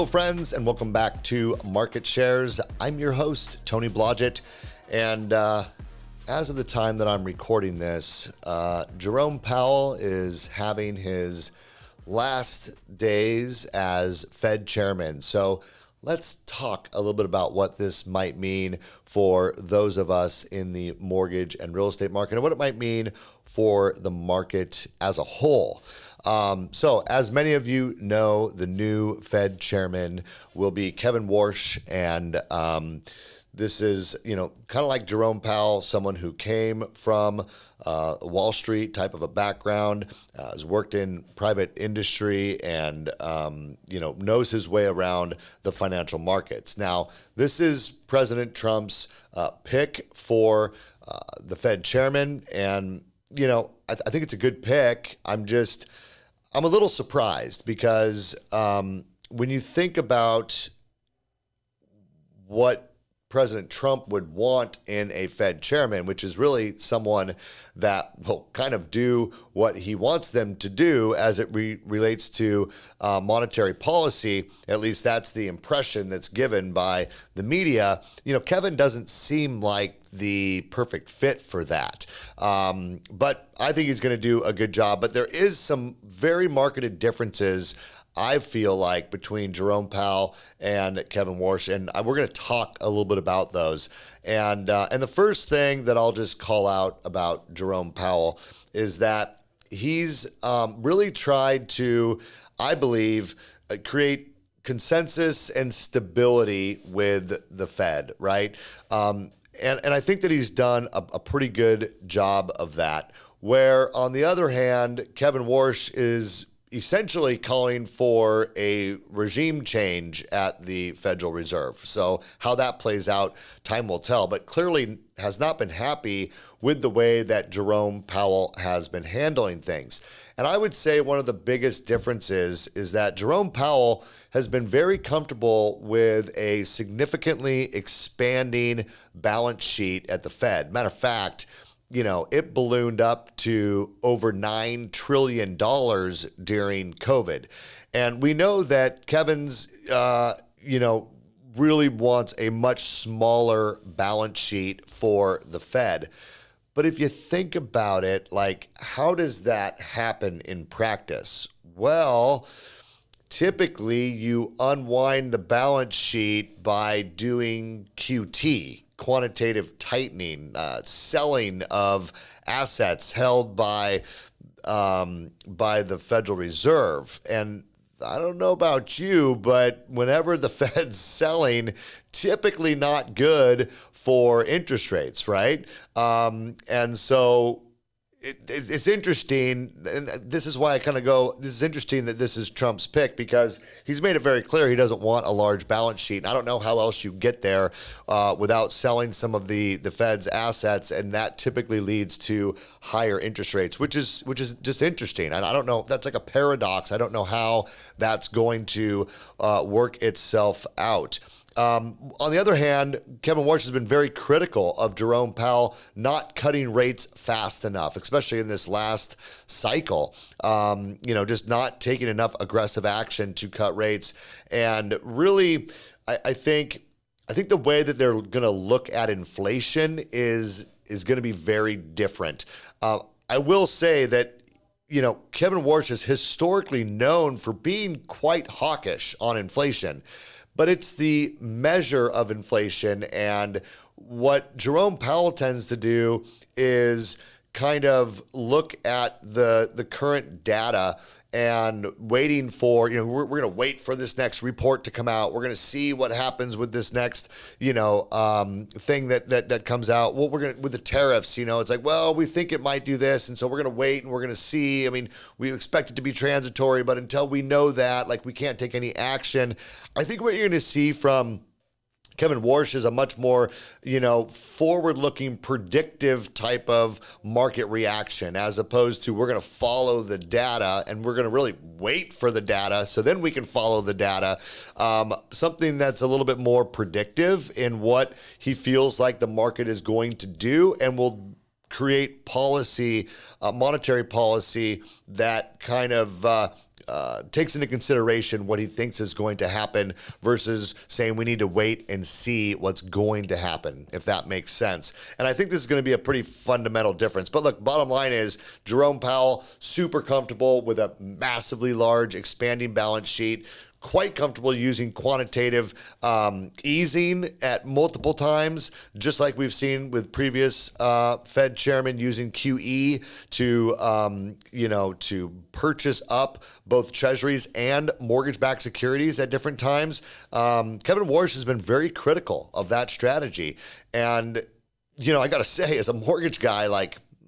Hello, friends, and welcome back to Market Shares. I'm your host, Tony Blodgett, and as of the time that I'm recording this, Jerome Powell is having his last days as Fed Chairman. So let's talk a little bit about what this might mean for those of us in the mortgage and real estate market and what it might mean for the market as a whole. So as many of you know, the new Fed chairman will be Kevin Warsh, and this is, kind of like Jerome Powell, someone who came from Wall Street type of a background, has worked in private industry, and knows his way around the financial markets. Now, this is President Trump's pick for the Fed chairman, and I think it's a good pick. I'm a little surprised because when you think about what President Trump would want in a Fed chairman, which is really someone that will kind of do what he wants them to do as it relates to monetary policy. At least that's the impression that's given by the media. Kevin doesn't seem like the perfect fit for that. But I think he's going to do a good job. But there is some very marketed differences, I feel like, between Jerome Powell and Kevin Warsh, and we're going to talk a little bit about those. And the first thing that I'll just call out about Jerome Powell is that he's really tried to, I believe, create consensus and stability with the Fed, right? And I think that he's done a pretty good job of that. Where, on the other hand, Kevin Warsh is essentially calling for a regime change at the Federal Reserve. So how that plays out, time will tell, but clearly has not been happy with the way that Jerome Powell has been handling things. And I would say one of the biggest differences is that Jerome Powell has been very comfortable with a significantly expanding balance sheet at the Fed. Matter of fact, it ballooned up to over $9 trillion during COVID. And we know that Kevin's, really wants a much smaller balance sheet for the Fed. But if you think about it, how does that happen in practice? Well, typically you unwind the balance sheet by doing QT, quantitative tightening, selling of assets held by the Federal Reserve. And I don't know about you, but whenever the Fed's selling, typically not good for interest rates, right? And so it's interesting, and this is why I kind of go, this is interesting that this is Trump's pick, because he's made it very clear he doesn't want a large balance sheet. And I don't know how else you get there without selling some of the Fed's assets, and that typically leads to higher interest rates, which is just interesting. And I don't know, that's like a paradox. I don't know how that's going to work itself out. On the other hand, Kevin Warsh has been very critical of Jerome Powell not cutting rates fast enough, especially in this last cycle. Just not taking enough aggressive action to cut rates. And really, I think the way that they're going to look at inflation is going to be very different. I will say that Kevin Warsh is historically known for being quite hawkish on inflation. But it's the measure of inflation, and what Jerome Powell tends to do is kind of look at the current data and waiting for, we're going to wait for this next report to come out. We're going to see what happens with this next, thing that comes out. Well, with the tariffs, it's like, well, we think it might do this, and so we're going to wait and we're going to see. I mean, we expect it to be transitory, but until we know that, we can't take any action. I think what you're going to see from Kevin Warsh is a much more, forward-looking, predictive type of market reaction, as opposed to we're going to follow the data and we're going to really wait for the data so then we can follow the data. Something that's a little bit more predictive in what he feels like the market is going to do, and will create policy, monetary policy that kind of takes into consideration what he thinks is going to happen versus saying we need to wait and see what's going to happen, if that makes sense. And I think this is going to be a pretty fundamental difference. But look, bottom line is Jerome Powell, super comfortable with a massively large expanding balance sheet, quite comfortable using quantitative easing at multiple times, just like we've seen with previous Fed chairman using QE to purchase up both treasuries and mortgage-backed securities at different times. Kevin Warsh has been very critical of that strategy. And, I got to say, as a mortgage guy,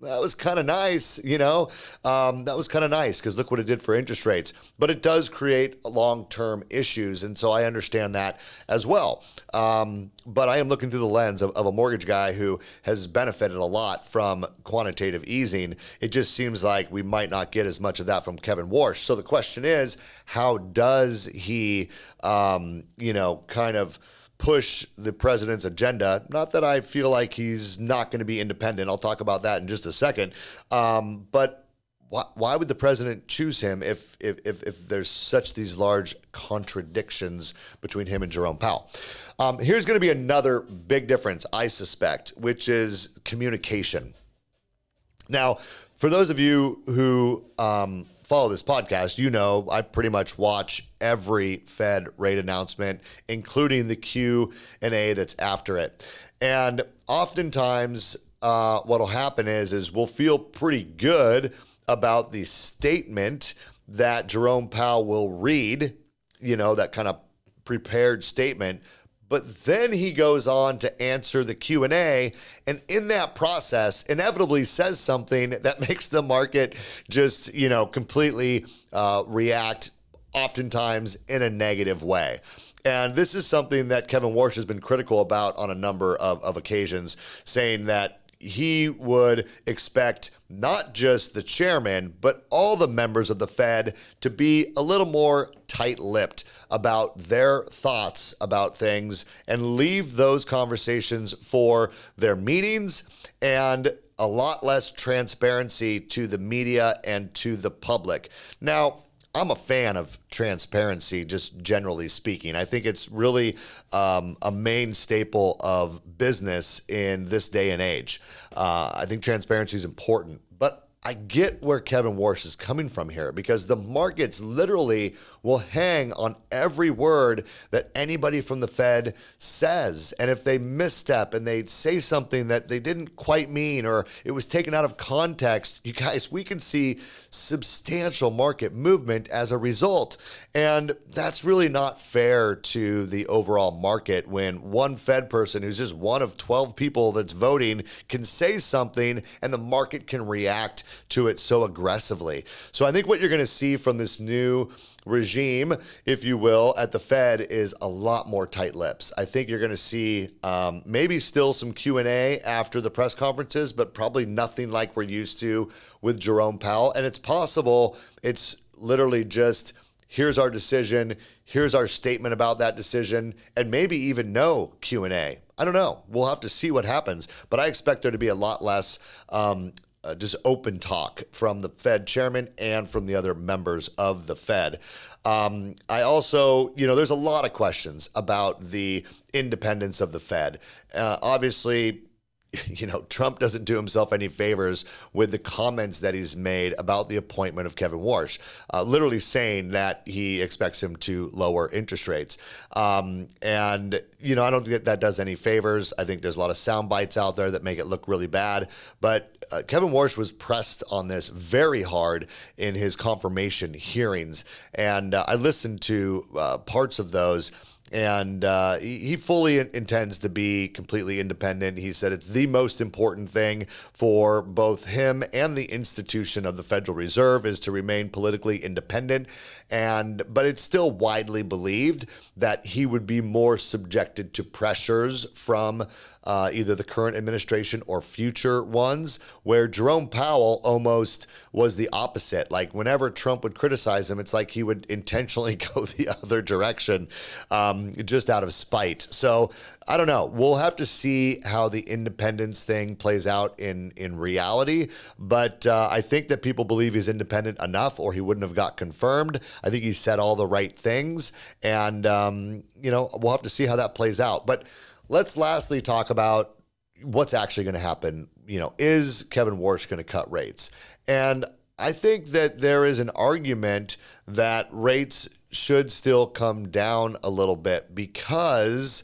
that was kind of nice, that was kind of nice because look what it did for interest rates. But it does create long-term issues. And so I understand that as well. But I am looking through the lens of a mortgage guy who has benefited a lot from quantitative easing. It just seems like we might not get as much of that from Kevin Warsh. So the question is, how does he, kind of push the president's agenda? Not that I feel like he's not going to be independent. I'll talk about that in just a second. But why would the president choose him if there's these large contradictions between him and Jerome Powell? Here's going to be another big difference, I suspect, which is communication. Now, for those of you who follow this podcast, I pretty much watch every Fed rate announcement, including the Q&A that's after it. And oftentimes what'll happen is we'll feel pretty good about the statement that Jerome Powell will read, that kind of prepared statement. But then he goes on to answer the Q&A, and in that process, inevitably says something that makes the market just, completely react, oftentimes in a negative way. And this is something that Kevin Warsh has been critical about on a number of occasions, saying that he would expect not just the chairman, but all the members of the Fed to be a little more tight-lipped about their thoughts about things and leave those conversations for their meetings and a lot less transparency to the media and to the public. Now, I'm a fan of transparency, just generally speaking. I think it's really a main staple of business in this day and age. I think transparency is important, but I get where Kevin Warsh is coming from here because the markets literally will hang on every word that anybody from the Fed says. And if they misstep and they say something that they didn't quite mean or it was taken out of context, you guys, we can see substantial market movement as a result. And that's really not fair to the overall market when one Fed person who's just one of 12 people that's voting can say something and the market can react to it so aggressively. So I think what you're going to see from this new regime, if you will, at the Fed is a lot more tight lips. I think you're going to see maybe still some Q&A after the press conferences, but probably nothing like we're used to with Jerome Powell. And it's possible it's literally just, here's our decision, here's our statement about that decision, and maybe even no Q&A. I don't know. We'll have to see what happens. But I expect there to be a lot less just open talk from the Fed chairman and from the other members of the Fed. I also, there's a lot of questions about the independence of the Fed. Obviously, Trump doesn't do himself any favors with the comments that he's made about the appointment of Kevin Warsh, literally saying that he expects him to lower interest rates. And, I don't think that does any favors. I think there's a lot of sound bites out there that make it look really bad. But Kevin Warsh was pressed on this very hard in his confirmation hearings. And I listened to parts of those. And he fully intends to be completely independent. He said it's the most important thing for both him and the institution of the Federal Reserve is to remain politically independent. But it's still widely believed that he would be more subjected to pressures from either the current administration or future ones, where Jerome Powell almost was the opposite. Like whenever Trump would criticize him, it's like he would intentionally go the other direction. just out of spite. So I don't know. We'll have to see how the independence thing plays out in reality. But I think that people believe he's independent enough, or he wouldn't have got confirmed. I think he said all the right things, and we'll have to see how that plays out. But let's lastly talk about what's actually going to happen. Is Kevin Warsh going to cut rates? And I think that there is an argument that rates should still come down a little bit because,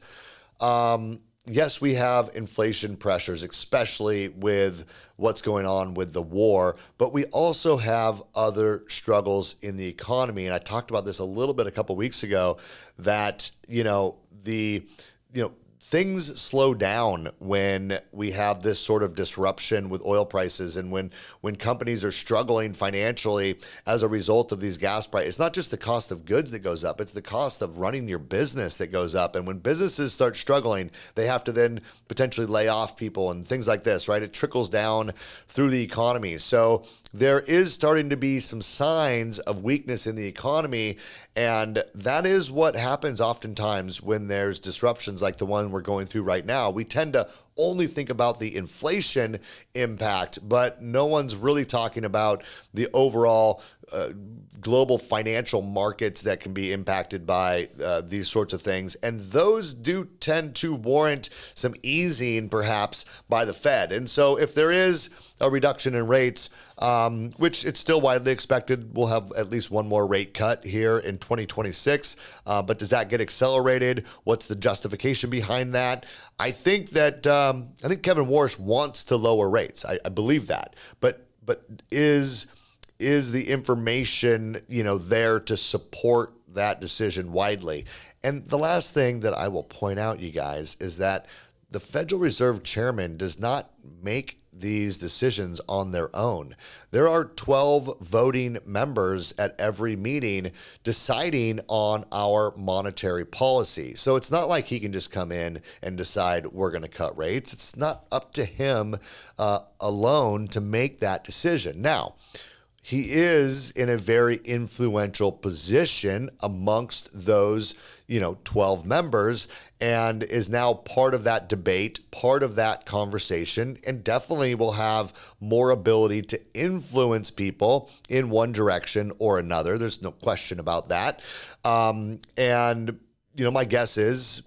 yes, we have inflation pressures, especially with what's going on with the war, but we also have other struggles in the economy. And I talked about this a little bit a couple weeks ago that, things slow down when we have this sort of disruption with oil prices, and when companies are struggling financially as a result of these gas prices. It's not just the cost of goods that goes up, it's the cost of running your business that goes up. And when businesses start struggling, they have to then potentially lay off people and things like this, right? It trickles down through the economy. So there is starting to be some signs of weakness in the economy, and that is what happens oftentimes when there's disruptions like the one we're going through right now. We tend to only think about the inflation impact, but no one's really talking about the overall global financial markets that can be impacted by these sorts of things. And those do tend to warrant some easing, perhaps, by the Fed. And so if there is a reduction in rates, which it's still widely expected, we'll have at least one more rate cut here in 2026. But does that get accelerated? What's the justification behind that? I think that I think Kevin Warsh wants to lower rates. I believe that. But is the information there to support that decision widely? And the last thing that I will point out, you guys, is that the Federal Reserve Chairman does not make these decisions on their own. There are 12 voting members at every meeting deciding on our monetary policy. So it's not like he can just come in and decide we're going to cut rates. It's not up to him alone to make that decision. Now, he is in a very influential position amongst those, 12 members, and is now part of that debate, part of that conversation, and definitely will have more ability to influence people in one direction or another. There's no question about that. My guess is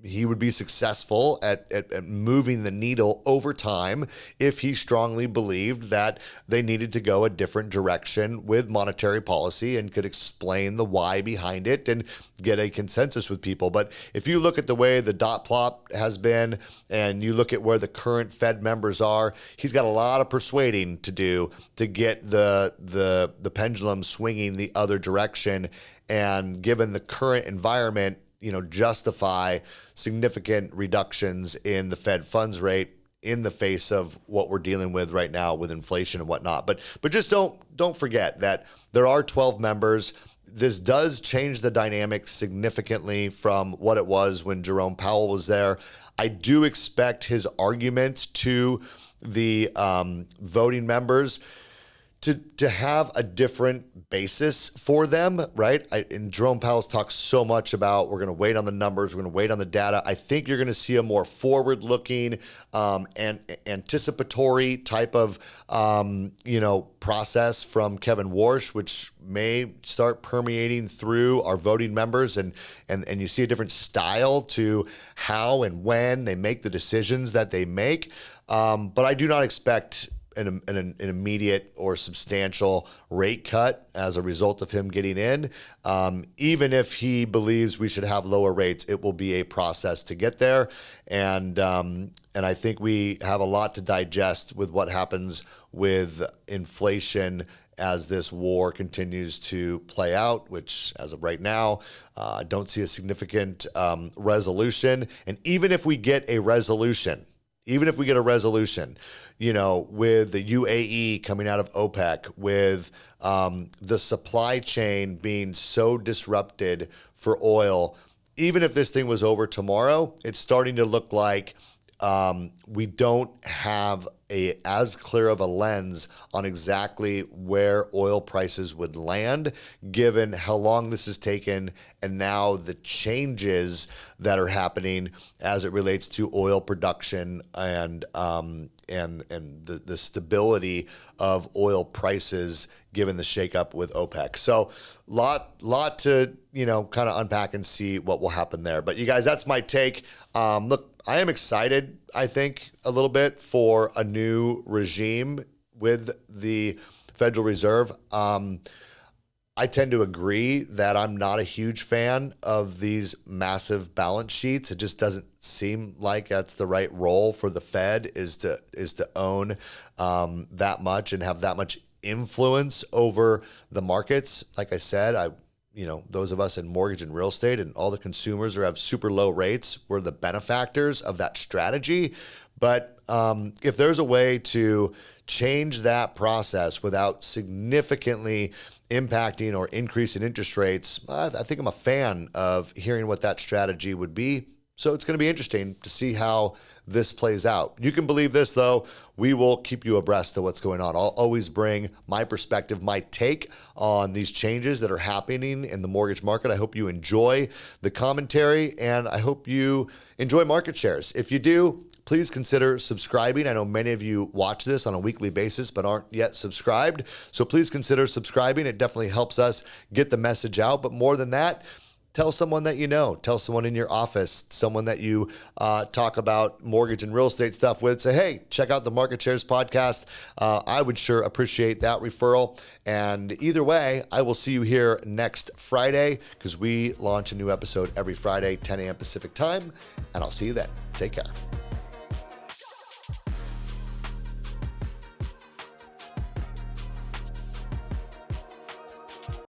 he would be successful at moving the needle over time if he strongly believed that they needed to go a different direction with monetary policy and could explain the why behind it and get a consensus with people. But if you look at the way the dot plot has been and you look at where the current Fed members are, he's got a lot of persuading to do to get the pendulum swinging the other direction. And given the current environment, justify significant reductions in the Fed funds rate in the face of what we're dealing with right now with inflation and whatnot. But just don't forget that there are 12 members. This does change the dynamic significantly from what it was when Jerome Powell was there. I do expect his arguments to the voting members to have a different basis for them, right? And Jerome Powell's talked so much about we're going to wait on the numbers, we're going to wait on the data. I think you're going to see a more forward-looking and anticipatory type of process from Kevin Warsh, which may start permeating through our voting members, and you see a different style to how and when they make the decisions that they make. But I do not expect an immediate or substantial rate cut as a result of him getting in. Even if he believes we should have lower rates, it will be a process to get there. And I think we have a lot to digest with what happens with inflation as this war continues to play out, which as of right now, I don't see a significant resolution. And even if we get a resolution, with the UAE coming out of OPEC, with the supply chain being so disrupted for oil, even if this thing was over tomorrow, it's starting to look like we don't have as clear of a lens on exactly where oil prices would land, given how long this has taken and now the changes that are happening as it relates to oil production and the stability of oil prices given the shakeup with OPEC. So lot to kind of unpack and see what will happen there. But you guys, that's my take. Look, I am excited, I think, a little bit for a new regime with the Federal Reserve. I tend to agree that I'm not a huge fan of these massive balance sheets. It just doesn't seem like that's the right role for the Fed is to own that much and have that much influence over the markets. Like I said, those of us in mortgage and real estate and all the consumers who have super low rates were the benefactors of that strategy. But if there's a way to change that process without significantly impacting or increasing interest rates, I think I'm a fan of hearing what that strategy would be. So it's going to be interesting to see how this plays out. You can believe this, though. We will keep you abreast of what's going on. I'll always bring my perspective, my take on these changes that are happening in the mortgage market. I hope you enjoy the commentary, and I hope you enjoy market shares. If you do, please consider subscribing. I know many of you watch this on a weekly basis but aren't yet subscribed. So please consider subscribing. It definitely helps us get the message out. But more than that, tell someone that you know. Tell someone in your office, someone that you talk about mortgage and real estate stuff with. Say, hey, check out the Market Shares podcast. I would sure appreciate that referral. And either way, I will see you here next Friday because we launch a new episode every Friday, 10 a.m. Pacific time. And I'll see you then. Take care.